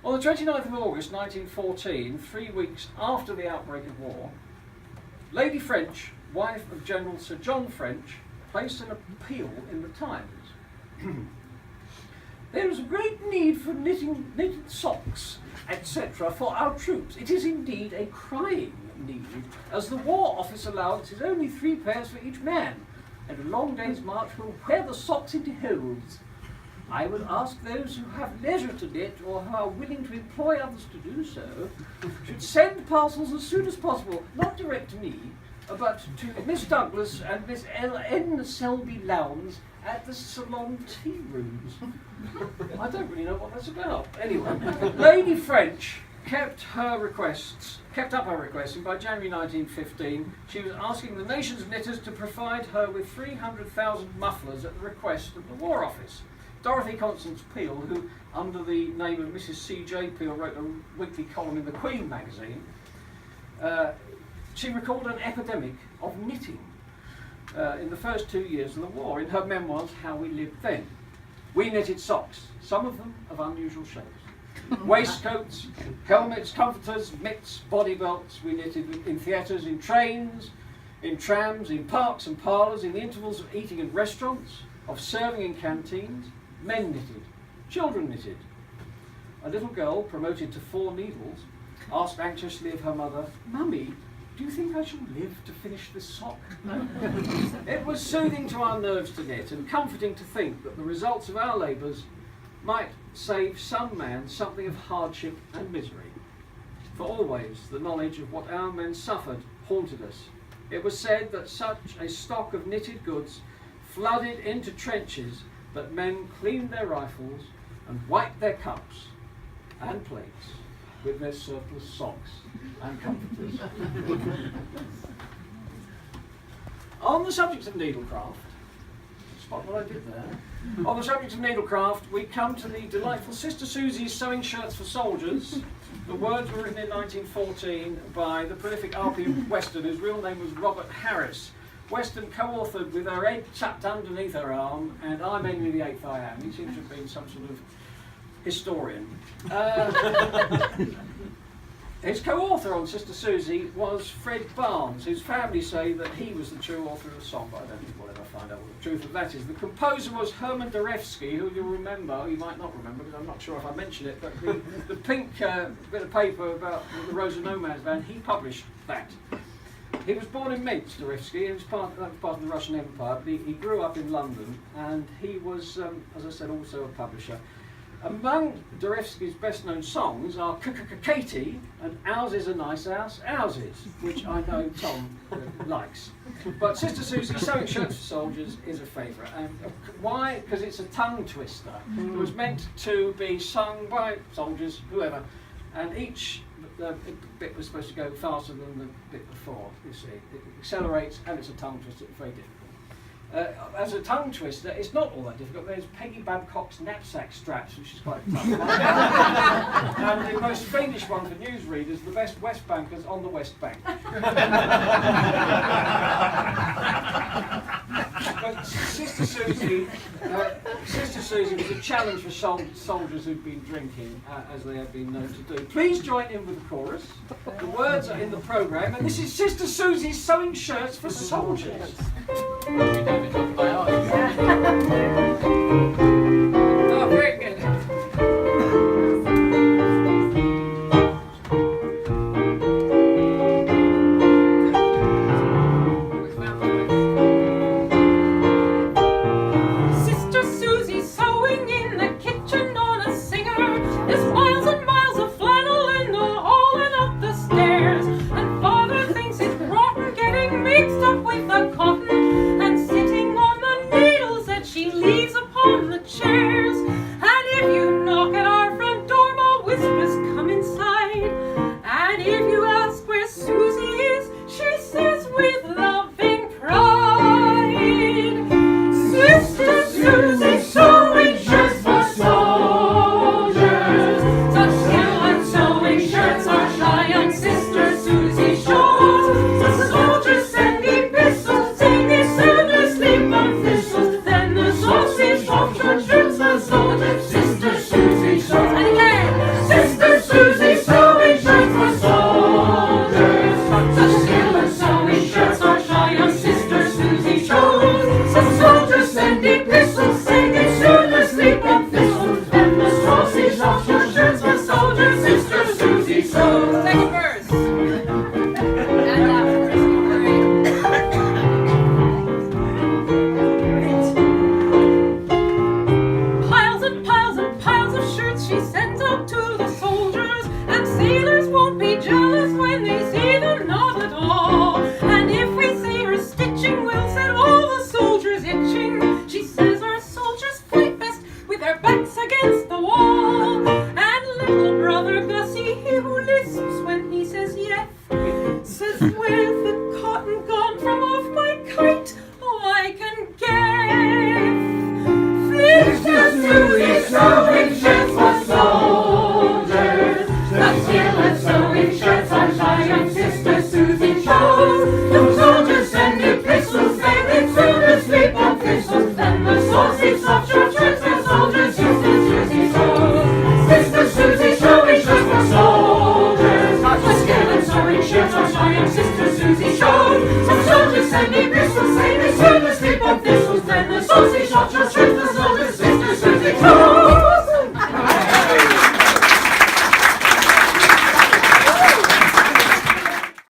On the 29th of August 1914, 3 weeks after the outbreak of war, Lady French, wife of General Sir John French, placed an appeal in the Times. There is a great need for knitted socks, etc. for our troops. It is indeed a crying need, as the War Office allowance is only 3 pairs for each man, and a long day's march will wear the socks into holes. I would ask those who have leisure to knit or who are willing to employ others to do so should send parcels as soon as possible, not direct to me, but to Miss Douglas and Miss N. Selby Lowndes at the Salon Tea Rooms. I don't really know what that's about. Anyway, Lady French kept up her requests, and by January 1915 she was asking the nation's knitters to provide her with 300,000 mufflers at the request of the War Office. Dorothy Constance Peel, who under the name of Mrs. C.J. Peel wrote a weekly column in the Queen magazine, she recalled an epidemic of knitting in the first 2 years of the war in her memoirs, How We Lived Then. We knitted socks, some of them of unusual shapes. Waistcoats, helmets, comforters, mitts, body belts. We knitted in theatres, in trains, in trams, in parks and parlours, in the intervals of eating in restaurants, of serving in canteens. Men knitted, children knitted. A little girl, promoted to 4 needles, asked anxiously of her mother, "Mummy, do you think I shall live to finish this sock?" It was soothing to our nerves to knit, and comforting to think that the results of our labours might save some man something of hardship and misery. For always the knowledge of what our men suffered haunted us. It was said that such a stock of knitted goods flooded into trenches that men cleaned their rifles and wiped their cups and plates with their surplus socks and comforters. On the subject of needlecraft, spot what I did there. On the subject of needlecraft, we come to the delightful Sister Susie's Sewing Shirts for Soldiers. The words were written in 1914 by the prolific R.P. Weston, whose real name was Robert Harris. Weston co-authored with her head tucked underneath her arm, and I'm Henry VIII I am. He seems to have been some sort of historian. His co-author on Sister Susie was Fred Barnes, whose family say that he was the true author of the song, but I don't think we'll ever find out what the truth of that is. The composer was Herman Darewski, who you'll remember, you might not remember, because I'm not sure if I mentioned it, but the pink bit of paper about the Rosa Nomad's band, he published that. He was born in Minsk, Darewski. He was part of the Russian Empire, but he grew up in London, and he was, as I said, also a publisher. Among Darewski's best-known songs are Katie and Ours Is a Nice House, Ours Is, which I know Tom likes. But Sister Susie's Sewing Shirts for Soldiers is a favourite. And why? Because it's a tongue twister. It was meant to be sung by soldiers, whoever, and each bit was supposed to go faster than the bit before, you see. It accelerates, and it's a tongue twister. It's very difficult. As a tongue twister, it's not all that difficult. There's Peggy Babcock's knapsack straps, which is quite tough. And the most fiendish one for newsreaders, the best West Bankers on the West Bank. But Sister Susie was a challenge for soldiers who'd been drinking, as they have been known to do. Please join in with the chorus. The words are in the programme, and this is Sister Susie's Sewing Shirts for Soldiers. Oh, very good. Sister Susie sewing in the kitchen on a singer. There's miles and miles of flannel in the hall and up the stairs. And father thinks it's rotten getting mixed up with the cotton and sitting on the needles that she leaves upon the Not your truth, the soldier